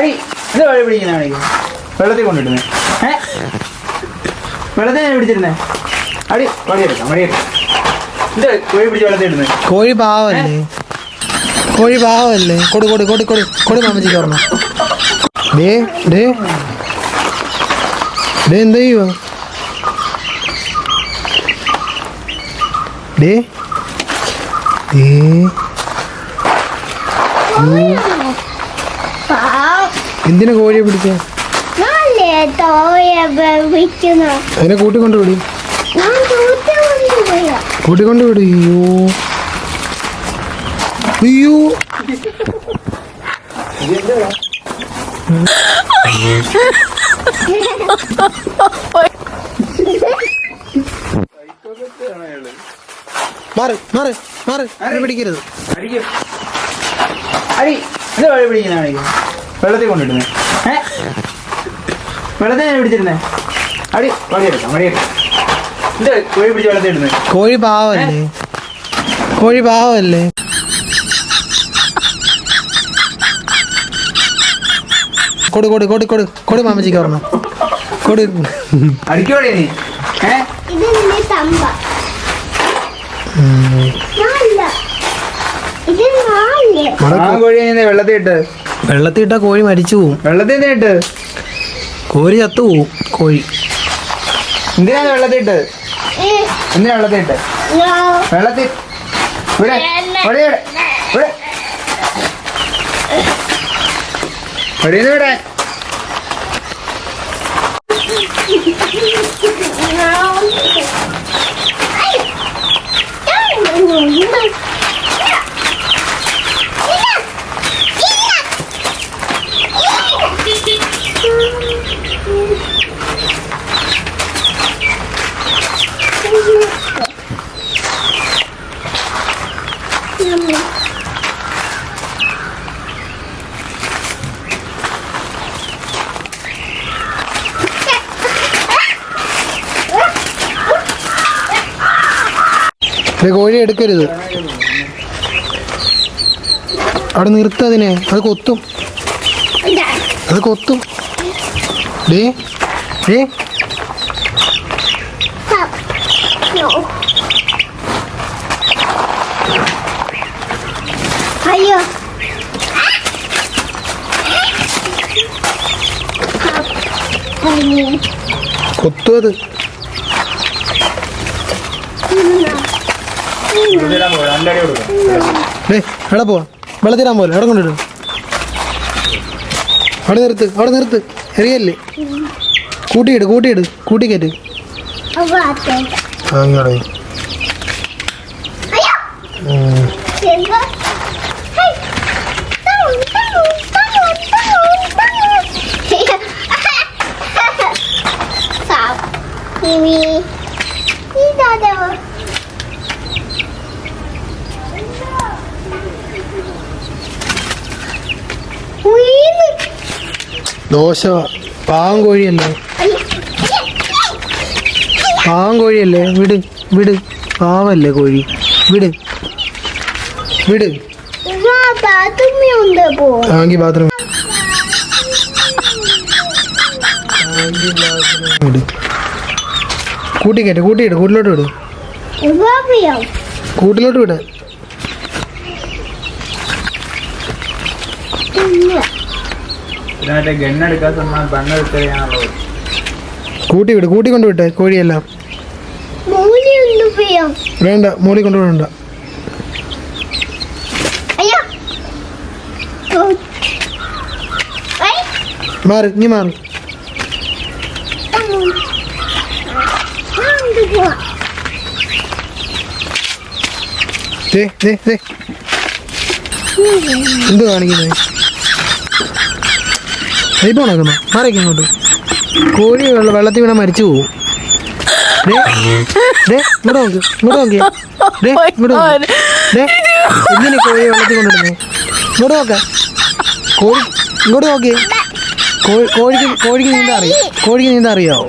അടി ഇത് വഴി പിടിക്കുന്നതാണെങ്കിൽ വെള്ളത്തിൽ കൊണ്ടിടുന്നേ. വെള്ളത്തിൽ ഞാൻ പിടിച്ചിരുന്നേ. അടി വടിയെടുക്കാം വടിയെടുക്കാം. ഇത് കോഴി പിടിച്ച് വെള്ളത്തിൽ ഇടുന്നത്. കോഴി പാവല്ലേ, കോഴി പാവല്ലേ. കൊടു കൊടു കൊടു കൊടു കൊടു മാമച്ചിക്ക് ഓർമ്മ. ഡേ ഡേ ഡേ എന്ത് ചെയ്യുവോ ഡേ ഡേ എന്തിനാ കോഴിയെ പിടിച്ച? അതിനെ കൂട്ടിക്കൊണ്ട് വിടി, കൂട്ടിക്കൊണ്ട് വിടി. അയ്യോ മാറ് മാറ് മാറ്, പിടിക്കരുത്. അടി ഇത് വഴി പിടിക്കുന്നതാണെങ്കിൽ വെള്ളത്തിൽ കൊണ്ടിടുന്നേ. വെള്ളത്തിൽ ഞാൻ പിടിച്ചിരുന്നേ. അടി വടിയെടുക്കാം വടിയെടുക്കാം. ഇത് കോഴി പിടിച്ച് വെള്ളത്തിൽ ഇടുന്നത്. കോഴി പാവല്ലേ, കോഴി പാവല്ലേ. കൊടു കൊടു കൊടു കൊടു കൊടു മാമച്ചിക്ക് ഓർമ്മ. കൊടു അടിക്കോടെ നീ. കോഴി വെള്ളത്തിൽ ഇട്ട്, വെള്ളത്തിൽ ഇട്ടാ കോഴി മരിച്ചു പോവും. വെള്ളത്തിൽ ഇട്ട് കോഴി ചത്തു പോവും. കോഴി എന്തിനാണ് വെള്ളത്തിൽ ഇട്ട്? എന്തിനാ വെള്ളത്തിൽ ഇട്ട്? വെള്ളത്തിൽ ഇവിടെ ഇവിടെ ഇവിടെ എവിടെയെന്ന് വിടാൻ. കോഴി എടുക്കരുത്, അവിടെ നിർത്തതിനെ. അത് കൊത്തും, അത് കൊത്തും. ഡേ ഡേ അയ്യോ കൊത്തും. അത് എവിടെ പോവാ? വെള്ളത്തിടാൻ പോലെ അവിടെ കൊണ്ടിടും. അവിടെ നിർത്ത്, അവിടെ നിർത്ത്. എറിയല്ലേ, കൂട്ടിയിട് കൂട്ടിയിട് കൂട്ടിക്കയറ്റ്. അങ്ങോട്ട് ദോശ. പാവം കോഴിയല്ലേ, പാവം കോഴിയല്ലേ. വിട് വിട്, പാവല്ലേ കോഴി. വിട് വിട്. ആങ്കി ബാത്റൂം വിട്. കൂട്ടിക്കയറ്റ്, കൂട്ടിയിട്, കൂട്ടിലോട്ട് വിട്, കൂട്ടിലോട്ട് വിട്. കൂട്ടി വിട്, കൂട്ടിക്കൊണ്ട് വിട്ടെ കോഴിയെല്ലാം. വേണ്ട, മൂളി കൊണ്ടുവിടണ്ട. മാറി, നീ മാറി. എന്ത് കാണിക്കുന്നേ? ഇപ്പൊ ഉണക്കുന്നോ? മാറിക്ക് ഇങ്ങോട്ട്. കോഴി വെള്ളത്തിൽ വീണാൽ മരിച്ചു പോവും. ഇങ്ങോട്ട് നോക്ക്, ഇങ്ങോട്ട് നോക്കിയേ. ഇങ്ങോട്ട് എന്തിനാ കോഴി വെള്ളത്തിൽ കൊണ്ടിടുന്നേ? ഇങ്ങോട്ട് നോക്ക. കോഴി ഇങ്ങോട്ട് നോക്കിയേ. കോഴിക്ക് നീന്താ അറിയാം? കോഴിക്ക് നീന്താ അറിയാവോ?